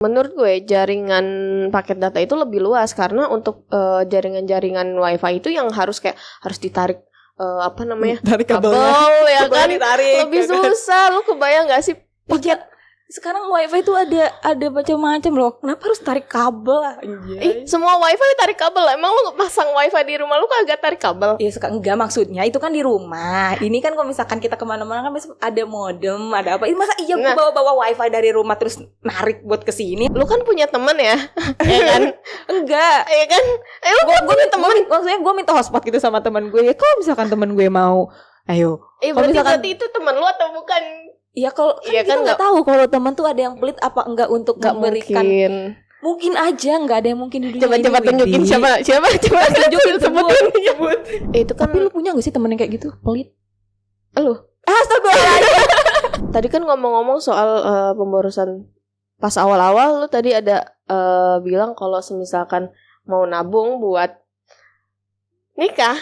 Menurut gue jaringan paket data itu lebih luas karena untuk jaringan-jaringan wifi itu yang harus ditarik tarik kabel ya kan ditarik, lebih susah. Lu kebayang gak sih paket sekarang wifi itu ada macam-macam loh. Kenapa harus tarik kabel anjay? Semua wifi tarik kabel. Emang lu pasang wifi di rumah lu kagak tarik kabel? Iya enggak, maksudnya itu kan di rumah. Ini kan kalau misalkan kita kemana-mana kan ada modem, ada apa. Masa iya gue bawa wifi dari rumah terus narik buat kesini? Lu kan punya temen ya? Ya kan? Enggak. Ya kan? Gue minta temen. Maksudnya gue minta hotspot gitu sama teman gue. Ya kalau misalkan teman gue mau, ayo. Berarti itu teman lu atau bukan? Iya kalau kita nggak tahu kalau teman tuh ada yang pelit apa enggak untuk memberikan. Mungkin aja nggak ada yang mungkin di dunia ini. Coba tunjukin siapa tunjukin sebut. Itu kan. Tapi lu punya nggak sih temen yang kayak gitu pelit? Lu? Astaga. Tadi kan ngomong-ngomong soal pemborosan pas awal-awal, lu tadi ada bilang kalau misalkan mau nabung buat nikah.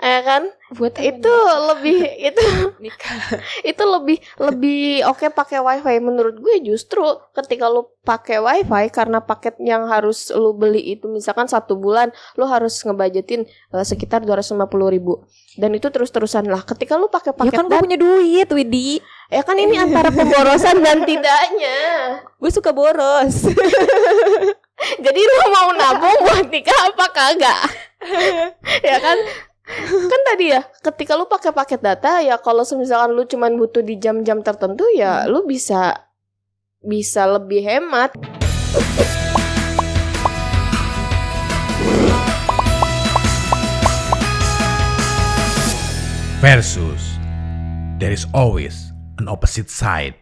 Ya kan? Buat itu lebih itu nikah. Itu lebih oke pakai wifi. Menurut gue justru ketika lu pakai wifi karena paket yang harus lu beli itu misalkan 1 bulan lu harus ngebudgetin sekitar 250.000. Dan itu terus-terusan lah. Ketika lu pakai paket ya kan gue punya duit, Widi. Ya kan ini antara pemborosan dan tidaknya. Gue suka boros. Jadi lu mau nabung buat nikah apa kagak? Ya kan? Kan tadi ya, ketika lu pakai paket data ya kalau misalkan lu cuman butuh di jam-jam tertentu ya lu bisa lebih hemat. Versus, there is always an opposite side.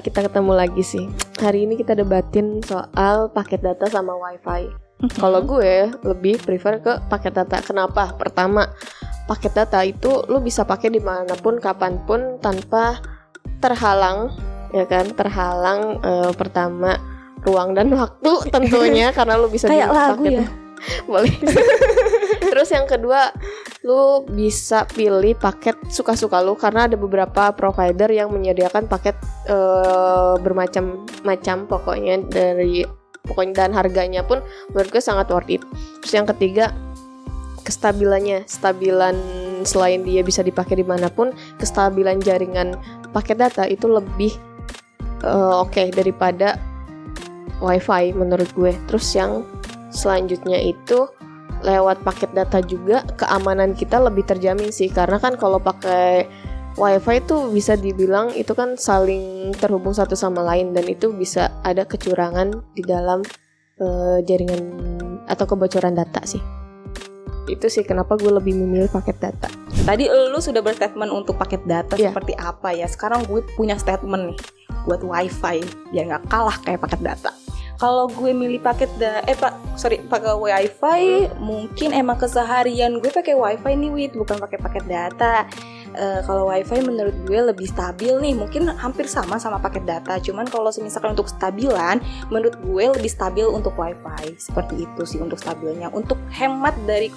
Kita ketemu lagi sih. Hari ini kita debatin soal paket data sama wifi. Kalau gue lebih prefer ke paket data. Kenapa? Pertama, paket data itu lu bisa pakai dimanapun, kapanpun tanpa terhalang, ya kan? Terhalang pertama ruang dan waktu tentunya karena lu bisa kayak lagu ya. Boleh. Terus yang kedua, lu bisa pilih paket suka-suka lu karena ada beberapa provider yang menyediakan paket bermacam-macam pokoknya dan harganya pun menurut gue sangat worth it. Terus yang ketiga, kestabilan selain dia bisa dipakai dimanapun, kestabilan jaringan paket data itu lebih oke daripada wifi menurut gue. Terus yang selanjutnya itu lewat paket data juga keamanan kita lebih terjamin sih, karena kan kalau pakai wifi itu bisa dibilang itu kan saling terhubung satu sama lain dan itu bisa ada kecurangan di dalam jaringan atau kebocoran data sih. Itu sih kenapa gue lebih memilih paket data. Tadi lu sudah berstatement untuk paket data seperti apa ya. Sekarang gue punya statement nih buat wifi biar nggak kalah kayak paket data. Kalau gue milih pakai wifi, mungkin emang keseharian gue pakai wifi nih, Wid, bukan pakai paket data. Kalau wifi menurut gue lebih stabil nih, mungkin hampir sama paket data. Cuman kalau misalkan untuk stabilan, menurut gue lebih stabil untuk wifi. Seperti itu sih untuk stabilnya. Untuk hemat dari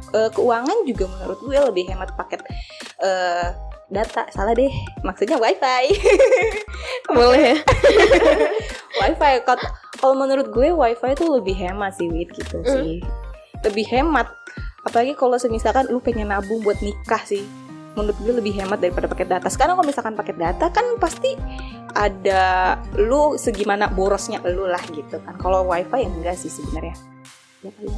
keuangan juga menurut gue lebih hemat paket data. Salah deh, maksudnya wifi. Boleh ya. Wifi kalau menurut gue wifi itu lebih hemat sih, Wid, gitu sih. Lebih hemat. Apalagi kalau misalkan lu pengen nabung buat nikah sih. Menurut gue lebih hemat daripada paket data. Sekarang kalau misalkan paket data kan pasti ada lu segimana borosnya lu lah gitu kan. Kalau wifi enggak sih sebenarnya. Ya paling.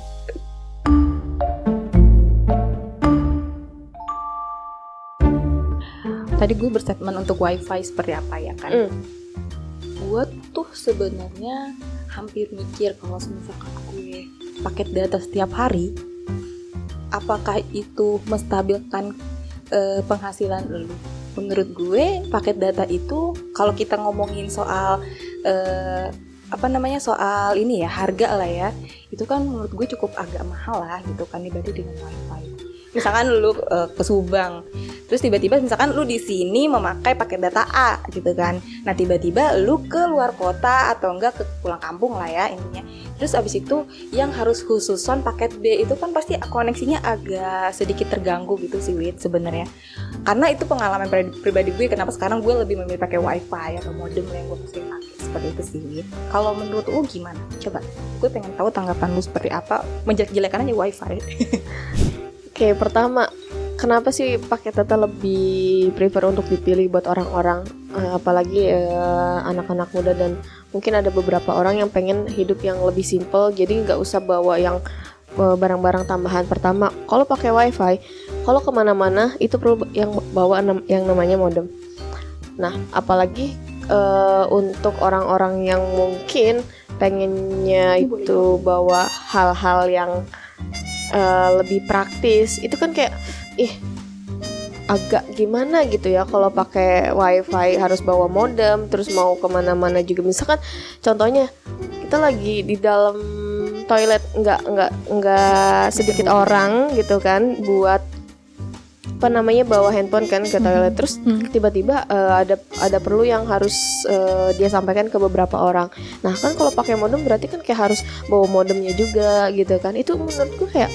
Tadi gue berstatement untuk wifi seperti apa ya kan. Gue tuh sebenarnya hampir mikir kalau misalkan gue paket data setiap hari, apakah itu menstabilkan penghasilan lu? Menurut gue paket data itu kalau kita ngomongin soal soal ini ya, harga lah ya, itu kan menurut gue cukup agak mahal lah gitu kan dibanding dengan wifi. Misalkan lu ke Subang Terus tiba-tiba misalkan lu di sini memakai paket data A gitu kan. Nah tiba-tiba lu ke luar kota atau enggak ke pulang kampung lah ya intinya. Terus abis itu yang harus khususon paket B itu kan pasti koneksinya agak sedikit terganggu gitu sih Wid sebenarnya. Karena itu pengalaman pribadi gue, kenapa sekarang gue lebih memilih pakai wifi atau modem yang gue sering pakai seperti itu sih Wid. Kalau menurut lu gimana? Coba gue pengen tahu tanggapan lu seperti apa menjelek-jelekan aja wifi. Oke, pertama, kenapa sih paket data lebih prefer untuk dipilih buat orang-orang, apalagi anak-anak muda, dan mungkin ada beberapa orang yang pengen hidup yang lebih simple, jadi nggak usah bawa yang barang-barang tambahan. Pertama, kalau pakai wifi, kalau kemana-mana itu perlu yang bawa yang namanya modem. Nah, apalagi untuk orang-orang yang mungkin pengennya itu bawa hal-hal yang lebih praktis, itu kan kayak agak gimana gitu ya kalau pakai wifi harus bawa modem, terus mau kemana-mana juga. Misalkan contohnya kita lagi di dalam toilet, nggak sedikit orang gitu kan buat bawa handphone kan ke toilet, terus tiba-tiba ada perlu yang harus dia sampaikan ke beberapa orang. Nah kan kalau pakai modem berarti kan kayak harus bawa modemnya juga gitu kan. Itu menurutku kayak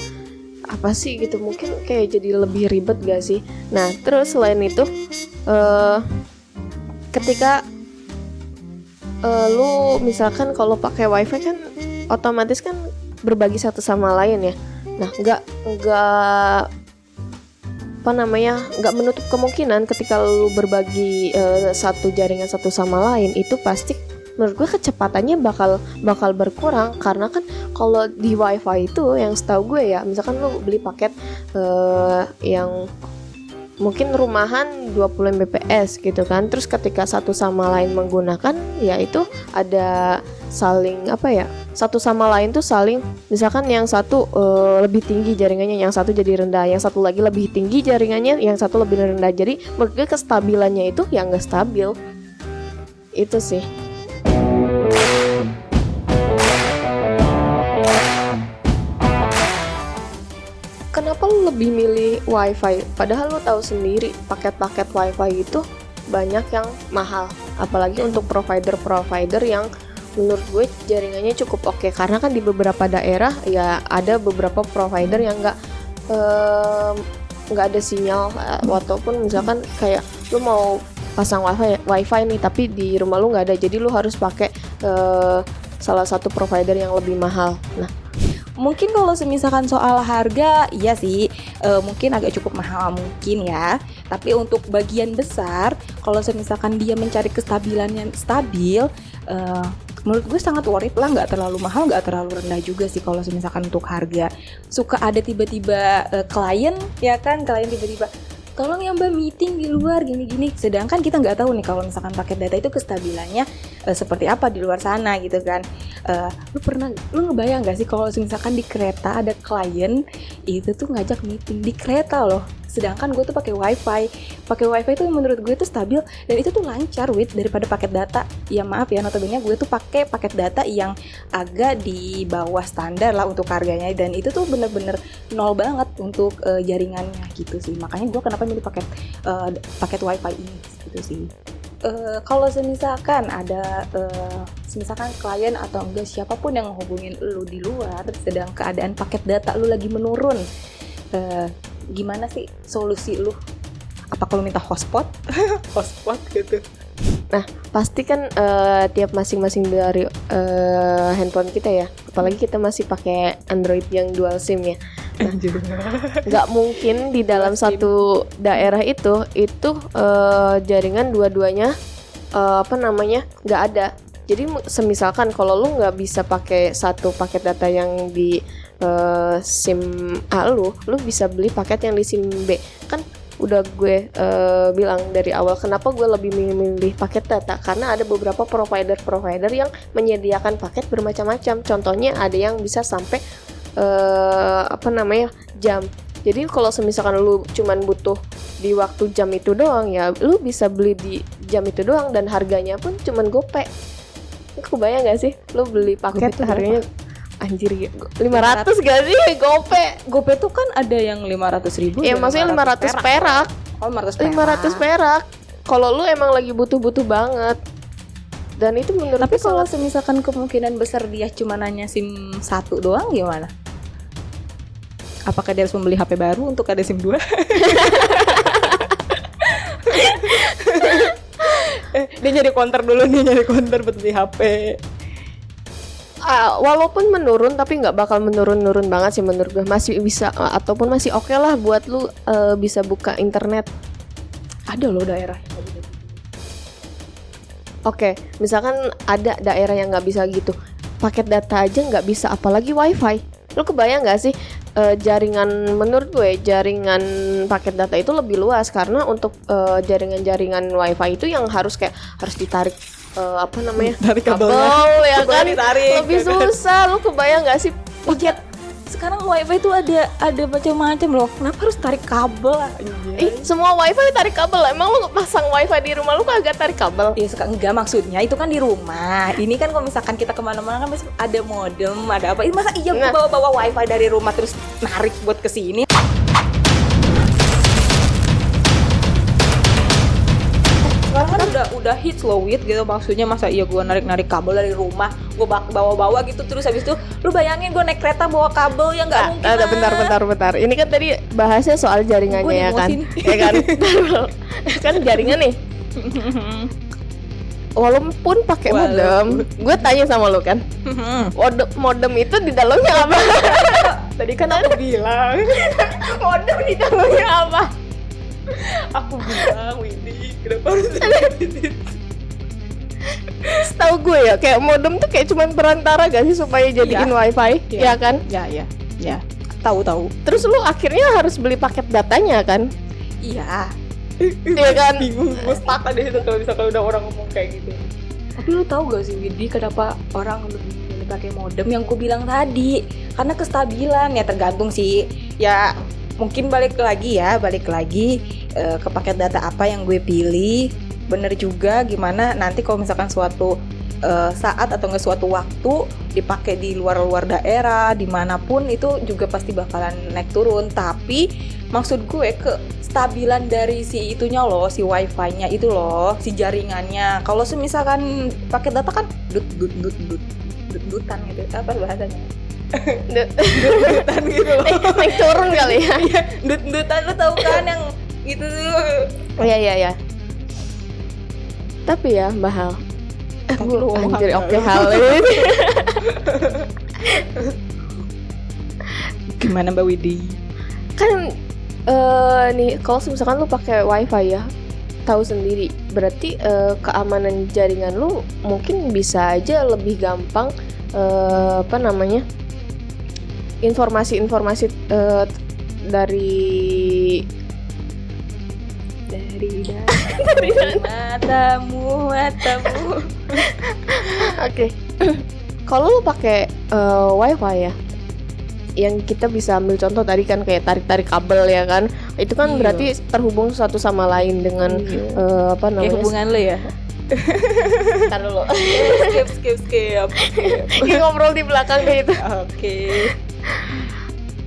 apa sih gitu, mungkin kayak jadi lebih ribet gak sih. Nah terus selain itu ketika lu misalkan kalau pakai wifi kan otomatis kan berbagi satu sama lain ya. Nah nggak menutup kemungkinan ketika lu berbagi satu jaringan satu sama lain, itu pasti menurut gue kecepatannya bakal berkurang. Karena kan kalau di wifi itu yang setahu gue ya, misalkan lu beli paket yang mungkin rumahan 20 Mbps gitu kan, terus ketika satu sama lain menggunakan, ya itu ada saling satu sama lain tuh saling, misalkan yang satu lebih tinggi jaringannya, yang satu jadi rendah, yang satu lagi lebih tinggi jaringannya, yang satu lebih rendah. Jadi menurut gue kestabilannya itu yang nggak stabil. Itu sih. Kenapa lu lebih milih wifi? Padahal lu tahu sendiri paket-paket wifi itu banyak yang mahal, apalagi untuk provider yang menurut gue jaringannya cukup oke. Karena kan di beberapa daerah ya ada beberapa provider yang nggak ada sinyal, ataupun misalkan kayak lu mau pasang wifi nih tapi di rumah lu nggak ada, jadi lu harus pakai salah satu provider yang lebih mahal. Nah mungkin kalau misalkan soal harga, iya sih mungkin agak cukup mahal mungkin ya. Tapi untuk bagian besar, kalau misalkan dia mencari kestabilan yang stabil, menurut gue sangat worth it lah. Nggak terlalu mahal, nggak terlalu rendah juga sih kalau misalkan untuk harga. Suka ada tiba-tiba klien tiba-tiba, tolong ya mbak meeting di luar gini-gini. Sedangkan kita nggak tahu nih kalau misalkan paket data itu kestabilannya seperti apa di luar sana gitu kan. Lu ngebayang nggak sih kalau misalkan di kereta ada klien itu tuh ngajak meeting di kereta loh. Sedangkan gue tuh pakai wifi itu menurut gue tuh stabil dan itu tuh lancar daripada paket data. Ya maaf ya, notabene gue tuh pakai paket data yang agak di bawah standar lah untuk harganya, dan itu tuh bener-bener nol banget untuk jaringannya gitu sih. Makanya gue kenapa milih paket wifi ini gitu sih. Kalau misalkan ada misalkan klien atau enggak siapapun yang menghubungin lu di luar sedang keadaan paket data lu lagi menurun, gimana sih solusi lu? Apa kalau minta hotspot? Hotspot gitu. Nah, pasti kan tiap masing-masing dari handphone kita ya, apalagi kita masih pakai Android yang dual SIM ya. Nah, nggak mungkin di dalam satu daerah itu jaringan dua-duanya nggak ada. Jadi semisalkan kalau lu nggak bisa pakai satu paket data yang di SIM A lu bisa beli paket yang di SIM B. Kan udah gue bilang dari awal kenapa gue lebih memilih paket data, karena ada beberapa provider yang menyediakan paket bermacam-macam. Contohnya ada yang bisa sampai jam. Jadi kalau misalkan lu cuman butuh di waktu jam itu doang, ya lu bisa beli di jam itu doang dan harganya pun cuman GoPay. Kebayang gak sih lu beli paket harganya anjir 500 gak sih? GoPay tuh kan ada yang 500.000. Ya maksudnya 500 perak. Oh, 500 perak. Kalau lu emang lagi butuh-butuh banget. Dan itu menurut Tapi gue kalau sangat- misalkan kemungkinan besar dia cuma nanya SIM 1 doang gimana? Apakah dia harus membeli HP baru untuk ada SIM 2? Dia nyari counter dulu nih, nyari counter buat beli HP. walaupun menurun tapi nggak bakal menurun banget sih menurut gue, masih bisa ataupun masih oke lah buat lu bisa buka internet. Ada loh daerah. Oke, misalkan ada daerah yang nggak bisa gitu, paket data aja nggak bisa, apalagi wifi. Lu kebayang nggak sih jaringan, menurut gue jaringan paket data itu lebih luas, karena untuk jaringan-jaringan wifi itu yang harus ditarik apa namanya, Tarik kabel kabelnya. ya kan, Ditarik, lebih ya kan? susah. Lu kebayang nggak sih paket Sekarang wifi itu ada macam-macam loh. Kenapa harus tarik kabel? semua wifi tarik kabel? Emang lu pasang wifi di rumah lu kagak tarik kabel? Ya enggak, maksudnya itu kan di rumah. Ini kan kalau misalkan kita kemana-mana kan pasti ada modem, ada apa. Masa iya Nah. gua bawa wifi dari rumah terus narik buat kesini? Sekarang kan udah hits loh Wit gitu, maksudnya masa iya gua narik kabel dari rumah, gua bawa gitu, terus habis itu lu bayangin gua naik kereta bawa kabel, ya nggak mungkin. Bentar. Ini kan tadi bahasnya soal jaringannya Gua ya kan, emosi nih. ya kan, kan jaringan nih. Walaupun pakai modem, gue tanya sama lu kan, modem itu di dalamnya apa? Tadi kan aku bilang, Modem di dalamnya apa? Windy, kenapa harus Setahu gue ya, kayak modem tuh kayak cuman perantara gak sih supaya jadiin wifi, ya kan? Ya, tahu. Terus lu akhirnya harus beli paket datanya kan? Iya. Iya kan? Bingung, gue stuck deh itu kalau misalkan udah orang ngomong kayak gitu. Tapi lu tahu gak sih Windy, kenapa orang lebih milih pakai modem yang gue bilang tadi? Karena kestabilan, ya tergantung sih. Ya mungkin balik lagi ke paket data apa yang gue pilih. Bener juga, gimana nanti kalau misalkan suatu saat atau nggak suatu waktu dipakai di luar daerah, dimanapun itu juga pasti bakalan naik turun. Tapi maksud gue kestabilan dari si itunya loh, si wifi-nya itu loh, si jaringannya. Kalau misalkan pakai data kan dutan gitu, apa bahasanya? Dutan gitu loh. Naik turun kali ya? Dutan lo tau kan yang gitu tuh. Iya. Tapi ya mahal. Tapi lu ngomong Anjir, mahal. oke hal ini. Gimana Mbak Widi? Kan nih kalau misalkan lu pakai wifi ya, tahu sendiri berarti keamanan jaringan lu mungkin bisa aja lebih gampang apa namanya, informasi dari matamu. Oke. Kalau lu pakai wifi ya, yang kita bisa ambil contoh tadi kan kayak tarik kabel ya kan, itu kan Iya. berarti terhubung satu sama lain dengan apa Kayak namanya, hubungan lo ya? Ntar dulu. skip Kayak ngobrol di belakang kayak gitu. Oke.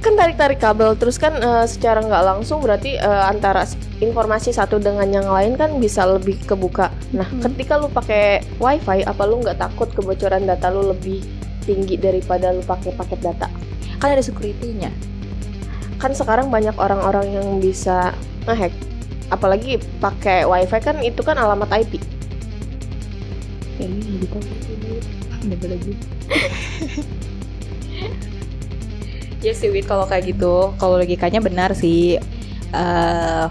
Kan tarik kabel terus kan secara nggak langsung berarti antara informasi satu dengan yang lain kan bisa lebih kebuka. Nah, ketika lu pakai wifi, apa lu nggak takut kebocoran data lu lebih tinggi daripada lu pakai paket data? Kan ada security-nya. Kan sekarang banyak orang-orang yang bisa ngehack, apalagi pakai wifi kan, itu kan alamat IP. Ini lebih tahu lagi. Ya sih Wit, kalau kayak gitu, kalau logikanya benar sih.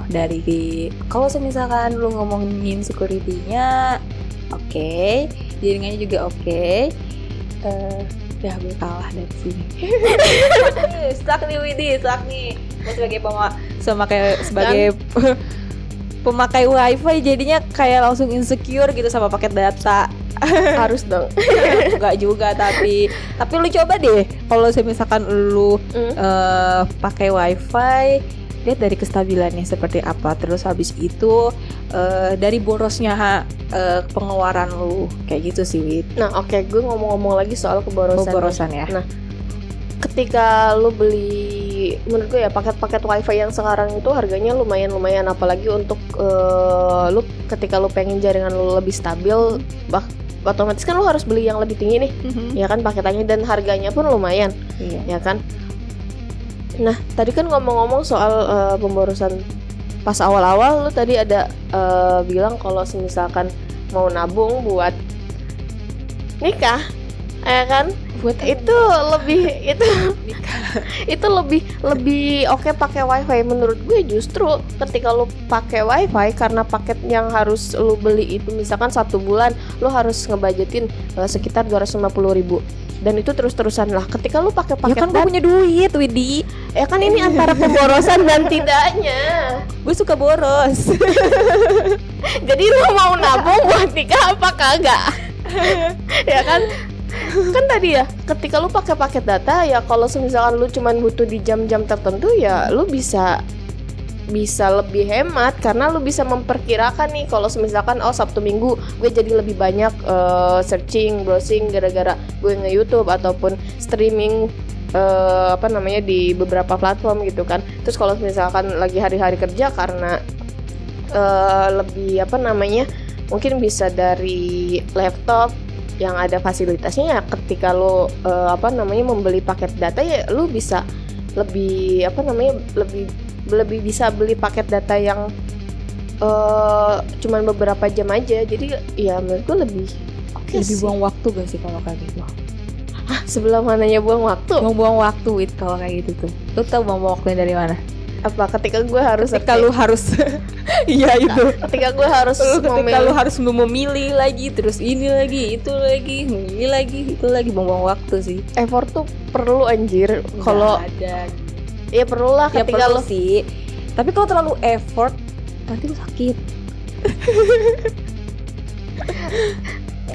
Dari kalau misalkan lu ngomongin security-nya, oke, jaringannya juga oke. Ya gue kalah dari sini. Stuck nih Widi, stuck nih. Gue sebagai pemakai wifi jadinya kayak langsung insecure gitu sama paket data. Harus dong. Enggak juga, tapi lu coba deh kalau misalkan lu pakai wifi, lihat dari kestabilannya seperti apa, terus habis itu dari borosnya pengeluaran lu, kayak gitu sih Wit. Nah, oke, gue ngomong-ngomong lagi soal keborosan. Borosan ya. Nah, ketika lu beli menurut gue ya paket-paket wifi yang sekarang itu harganya lumayan apalagi untuk lu ketika lu pengen jaringan lu lebih stabil, otomatis kan lu harus beli yang lebih tinggi nih, ya kan paketannya, dan harganya pun lumayan, ya kan. Nah tadi kan ngomong-ngomong soal pemborosan pas awal-awal, lu tadi ada bilang kalau misalkan mau nabung buat nikah, ya kan? Buat itu lebih oke pakai wifi. Menurut gue justru ketika lu pakai wifi, karena paket yang harus lu beli itu misalkan 1 bulan lu harus ngebudgetin sekitar 250.000, dan itu terus-terusan lah. Ketika lu pakai paket ya kan gue punya duit, Widi. Ya kan ini antara pemborosan dan tidaknya. Gue suka boros. Jadi lu mau nabung buat nikah apa kagak? Ya kan? Kan tadi ya, ketika lu pakai paket data ya, kalau misalkan lu cuman butuh di jam-jam tertentu ya lu bisa lebih hemat, karena lu bisa memperkirakan nih kalau misalkan Sabtu Minggu gue jadi lebih banyak searching, browsing gara-gara gue nge-YouTube ataupun streaming di beberapa platform gitu kan. Terus kalau misalkan lagi hari-hari kerja karena lebih mungkin bisa dari laptop yang ada fasilitasnya, ya ketika lo membeli paket data ya lo bisa lebih lebih bisa beli paket data yang cuman beberapa jam aja. Jadi ya menurut gue lebih lebih buang waktu gak sih kalau kayak gitu? Sebelah mananya buang waktu? Buang waktu Wid kalau kayak gitu tuh. Lo tau buang waktunya dari mana? Apa ketika gue harus lu harus iya itu. Ketika gue harus ketika lu harus memilih lagi, terus ini lagi, itu lagi, ini lagi, itu lagi, buang waktu sih. Effort tuh perlu anjir. Kalau ada ya perlulah ya ketika perlu sih. Tapi kalau terlalu effort nanti lu sakit.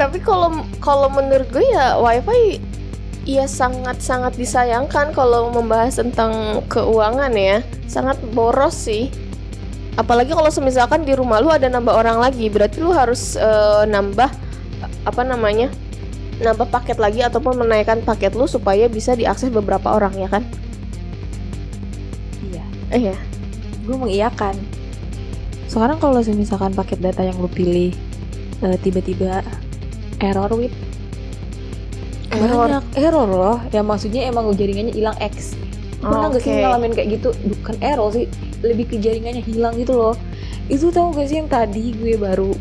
Tapi kalau menurut gue ya wifi ya sangat disayangkan kalau membahas tentang keuangan ya. Sangat boros sih. Apalagi kalau misalkan di rumah lu ada nambah orang lagi, berarti lu harus nambah paket lagi ataupun menaikkan paket lu supaya bisa diakses beberapa orang, ya kan? Iya. Iya. Gue mengiyakan. Sekarang kalau misalkan paket data yang lu pilih tiba-tiba error with banyak error loh. Ya maksudnya emang jaringannya hilang X. Pernah gak sih ngalamin kayak gitu? Bukan error sih, lebih ke jaringannya hilang gitu loh. Itu tau gak sih yang tadi gue baru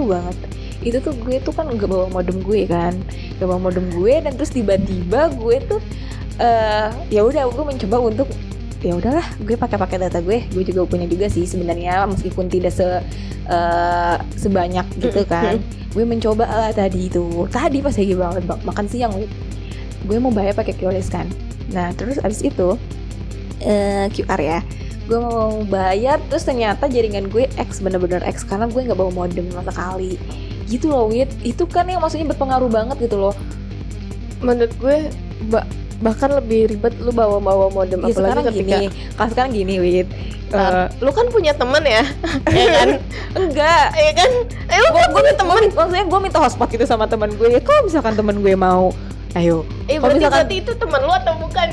banget. Itu tuh gue tuh kan gak bawa modem gue kan, gak bawa modem gue, dan terus tiba-tiba gue tuh ya udah gue mencoba untuk ya udahlah gue pakai data gue juga punya juga sih sebenarnya, meskipun tidak sebanyak gitu kan. Gue mencoba lah tadi pas lagi banget makan siang gue mau bayar pakai QRIS kan. Nah terus abis itu QR ya, gue mau bayar, terus ternyata jaringan gue X, bener-bener X, karena gue nggak bawa modem sama sekali gitu loh Wid. Itu kan yang maksudnya berpengaruh banget gitu loh. Menurut gue bahkan lebih ribet lu bawa modem ya, apalagi sekarang gini Wid. Lu kan punya temen ya, ya kan? Enggak, ya kan? Gue minta temen, maksudnya gue minta hotspot gitu sama temen gue. Kalau misalkan temen gue mau, ayo. Berarti itu temen lu atau bukan?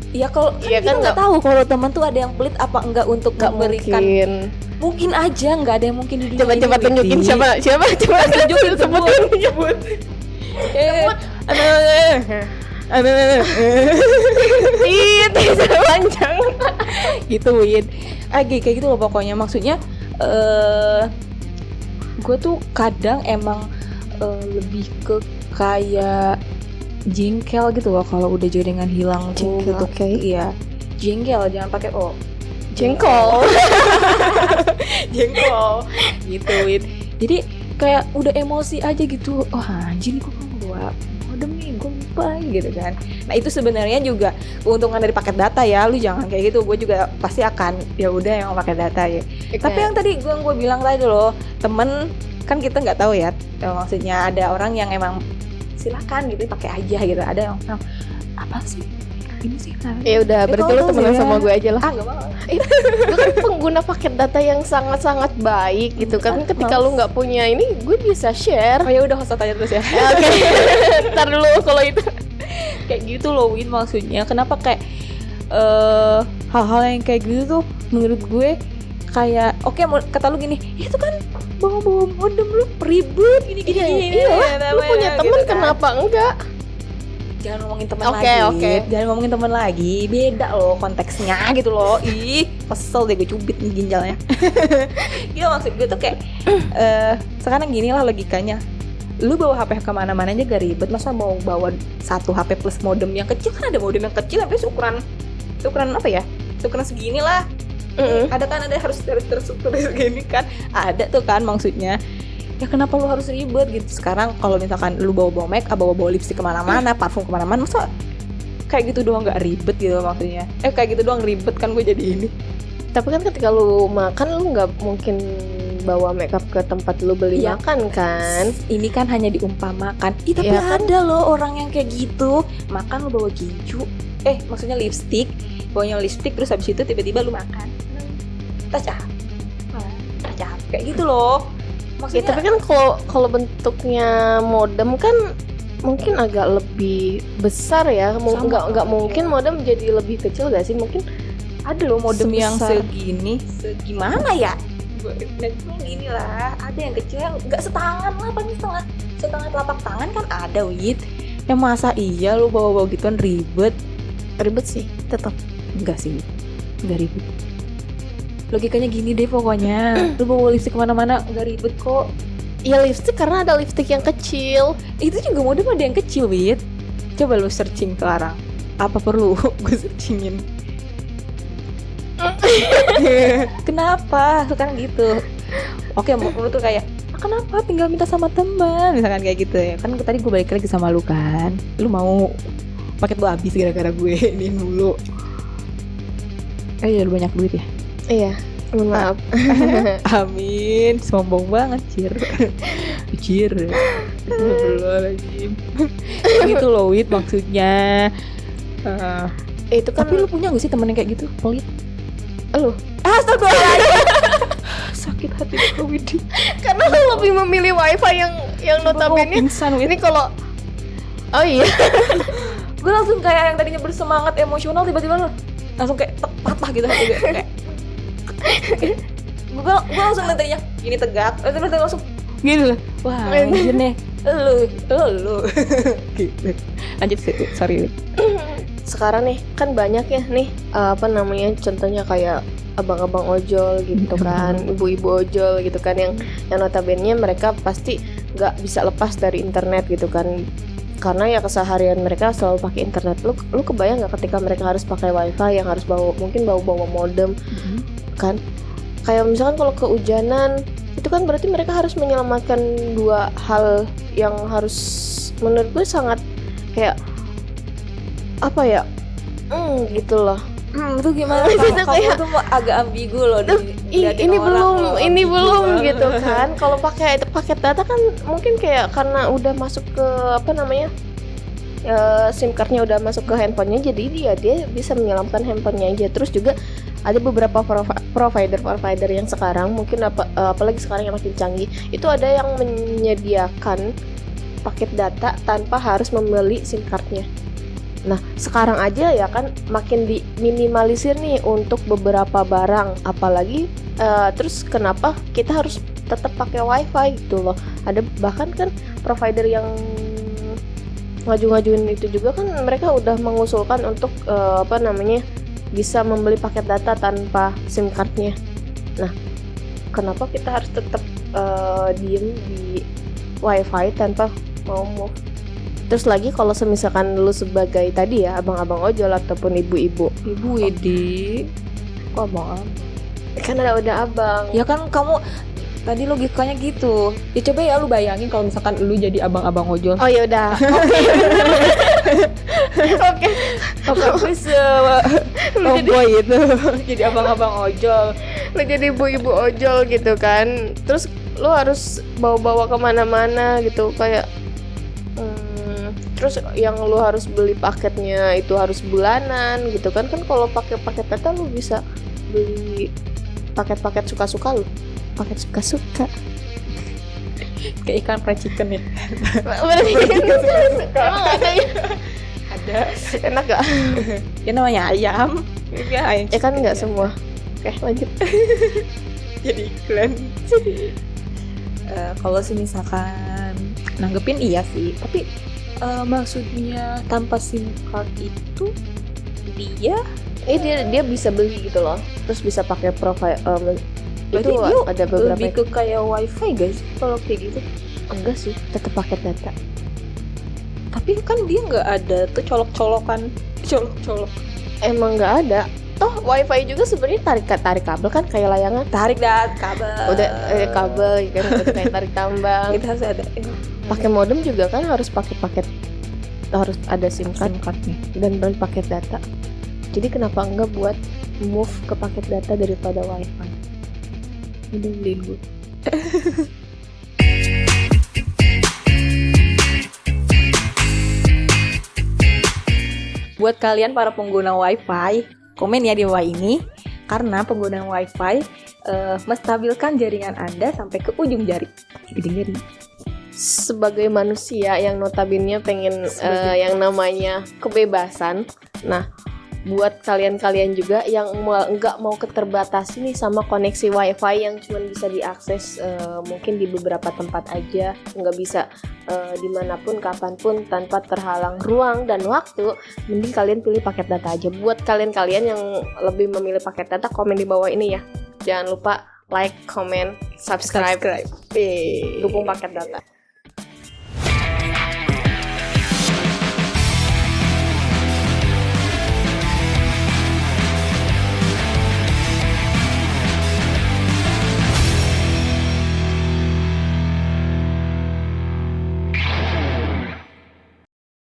Iya kalau ya kita nggak tahu kalau temen tuh ada yang pelit apa enggak untuk memberikan. Mungkin aja nggak ada yang mungkin di dunia ini. Coba tunjukin siapa? Coba tunjukin, sebutin. Itu panjang. Gitu Wid. Kayak gitu loh pokoknya. Maksudnya gue tuh kadang emang lebih ke kayak jengkel gitu loh kalau udah jaringan hilang tuh gitu. Iya, jengkel, jangan pakai O. Jengkol. Jengkol gitu Wid. Jadi kayak udah emosi aja gitu. Oh anjir, gue bawa modem nih, gue lupa gitu kan. Nah itu sebenarnya juga keuntungan dari paket data ya. Lu jangan kayak gitu. Gue juga pasti akan ya udah yang pakai data ya. Tapi yang tadi gue bilang tadi loh, temen kan kita nggak tahu ya. Maksudnya ada orang yang emang silakan gitu pakai aja gitu. Ada yang apa sih ini sih? Ya udah, berarti lu temenan sama gue aja lah. Gak mau. Gue kan pengguna paket data yang sangat baik gitu kan. Ketika lu nggak punya ini, gue bisa share. Oh ya udah, host aja terus ya. Oke. Ntar dulu kalau itu kayak gitu loh Win, maksudnya kenapa kayak hal-hal yang kayak gitu tuh menurut gue kayak oke, kata lu gini, itu kan bawa-bawa modem lu ribut gini. Lu punya temen gitu kan. kenapa enggak? Jangan ngomongin teman Oke, lagi. oke. Jangan ngomongin teman lagi. Beda loh konteksnya gitu loh. Ih, kesel deh gue cubit nih ginjalnya. Gitu maksud gue tuh kayak sekarang gini lah logikanya. Lu bawa HP kemana-mana aja gak ribet. Masa mau bawa satu HP plus modem yang kecil? Kan ada modem yang kecil tapi ukuran apa ya? Ukuran segini lah. Ada kan, ada harus terstruktur segini kan. Ada tuh kan maksudnya. Ya kenapa lu harus ribet gitu. Sekarang kalau misalkan lu bawa make up, bawa lipstick kemana-mana, parfum kemana-mana, masa kayak gitu doang gak ribet gitu maksudnya. Kayak gitu doang ribet kan gue jadi ini. Tapi kan ketika lu makan lu nggak mungkin bawa makeup ke tempat lu beli Iya. makan kan? Ini kan hanya diumpamakan. Tapi Iya kan? ada loh orang yang kayak gitu. Makan lu bawa gincu. Maksudnya lipstick. Bawanya lipstick terus habis itu tiba-tiba lu makan. Tak capek gitu loh. Ya, Maksudnya tapi kan kalau bentuknya modem kan mungkin agak lebih besar ya. Sama. Nggak mungkin modem jadi lebih kecil gak sih? Mungkin ada loh modem yang sebesar. segimana ya? Gini lah. Ada yang kecil yang nggak setangan lah, paling setengah telapak tangan kan ada wit. Yang masa iya lu bawa gituan ribet? ribet sih tetap. Enggak sih, enggak ribet. Logikanya gini deh pokoknya. Lu bawa lipstick kemana-mana enggak ribet kok. Ya lipstick karena ada lipstick yang kecil. Itu juga modem ada yang kecil, Wit. Coba lu searching sekarang. Apa perlu gue searchingin? Kenapa? Sekarang gitu. Oke, menurut tuh kayak kenapa tinggal minta sama teman, misalkan kayak gitu ya. Kan tadi gue balik lagi sama lu kan. Lu mau paket lu habis gara-gara gue ini dulu. Iya, lu banyak duit ya. Iya, mohon maaf. Amin, sombong banget, Cir. Astagfirullahaladzim. Gitu loh, Wit, maksudnya. Itu kan Tapi lu punya gak sih temen yang kayak gitu? Pelit. lu. Astagfirullahaladzim. Sakit hati gue, Widi. Karena lu lebih memilih wifi yang notabene pingsan, Wid. ini kalau oh iya. Gue langsung kayak yang tadinya bersemangat emosional tiba-tiba langsung kayak patah gitu hati gue. Kayak gue langsung liat tadinya gini tegak, terus langsung gini loh. Wah, anjir nih. Lu. Gitu. Lanjut sih, sorry. Sekarang nih kan banyak ya nih contohnya kayak abang-abang ojol gitu kan, ibu-ibu ojol gitu kan yang notabene mereka pasti nggak bisa lepas dari internet gitu kan, karena ya keseharian mereka selalu pakai internet. Lu kebayang nggak ketika mereka harus pakai wifi yang harus bawa modem kan? Kayak misalkan kalau kehujanan itu kan berarti mereka harus menyelamatkan dua hal yang harus menurut gue sangat kayak apa ya gitu loh. Itu gimana? Kamu tuh agak ambigu loh. Ini belum gitu kan. Kalau pakai paket data kan mungkin kayak karena udah masuk ke SIM cardnya udah masuk ke handphonenya, jadi dia bisa menyelamatkan handphonenya aja. Terus juga ada beberapa provider yang sekarang mungkin apalagi sekarang yang makin canggih, itu ada yang menyediakan paket data tanpa harus membeli SIM cardnya. Nah sekarang aja ya kan makin diminimalisir nih untuk beberapa barang, apalagi terus kenapa kita harus tetap pakai wifi gitu loh. Ada bahkan kan provider yang ngaju-ngajuin itu juga kan mereka udah mengusulkan untuk bisa membeli paket data tanpa SIM cardnya. Nah kenapa kita harus tetap diem di wifi tanpa mau move? Terus lagi kalau misalkan lu sebagai tadi ya abang-abang ojol ataupun ibu-ibu Widi, kok abang? Kan udah abang. Ya kan kamu tadi logikanya gitu. Ya coba ya lu bayangin kalau misalkan lu jadi abang-abang ojol. Oh ya udah. Oke. Apa bisa tomboy itu jadi abang-abang ojol. Lu jadi ibu-ibu ojol gitu kan. Terus lu harus bawa-bawa kemana-mana gitu kayak terus yang lu harus beli paketnya itu harus bulanan gitu kan. Kan kalau pakai paket data lu bisa beli paket-paket suka-suka lu. Paket suka-suka. Kayak ikan fried chicken ya. Berarti kan emang ada ya? ada. Enak gak? Ya namanya ayam. Ya ayam. Ya kan nggak semua. Oke, lanjut. Jadi iklan. Kalau sih misalkan nanggepin iya sih, tapi maksudnya tanpa SIM card itu dia Dia bisa beli gitu loh. Terus bisa pakai profile berarti itu dia ada beberapa lebih ke kayak wifi guys kalau kayak gitu. enggak sih, tetap paket data. Tapi kan dia nggak ada tuh colok-colokan, colok-colok. Emang nggak ada. Toh wifi juga sebenarnya tarik kabel kan kayak layangan. Tarik dah kabel. Udah kabel gitu kan udah kayak tarik tambang. Kita harus ada. Pakai modem juga kan harus pakai paket, harus ada SIM card cardnya. dan beli paket data. Jadi kenapa enggak buat move ke paket data daripada wifi? Udah beliin gue. Buat kalian para pengguna wifi, komen ya di bawah ini. Karena penggunaan wifi menstabilkan jaringan Anda sampai ke ujung jari. Sebagai manusia yang notabene pengen yang namanya kebebasan. Nah, buat kalian-kalian juga yang nggak mau keterbatasi nih sama koneksi wifi yang cuma bisa diakses mungkin di beberapa tempat aja, nggak bisa dimanapun kapanpun tanpa terhalang ruang dan waktu, mending kalian pilih paket data aja. Buat kalian-kalian yang lebih memilih paket data, komen di bawah ini ya. Jangan lupa like, comment, subscribe. Dukung paket data.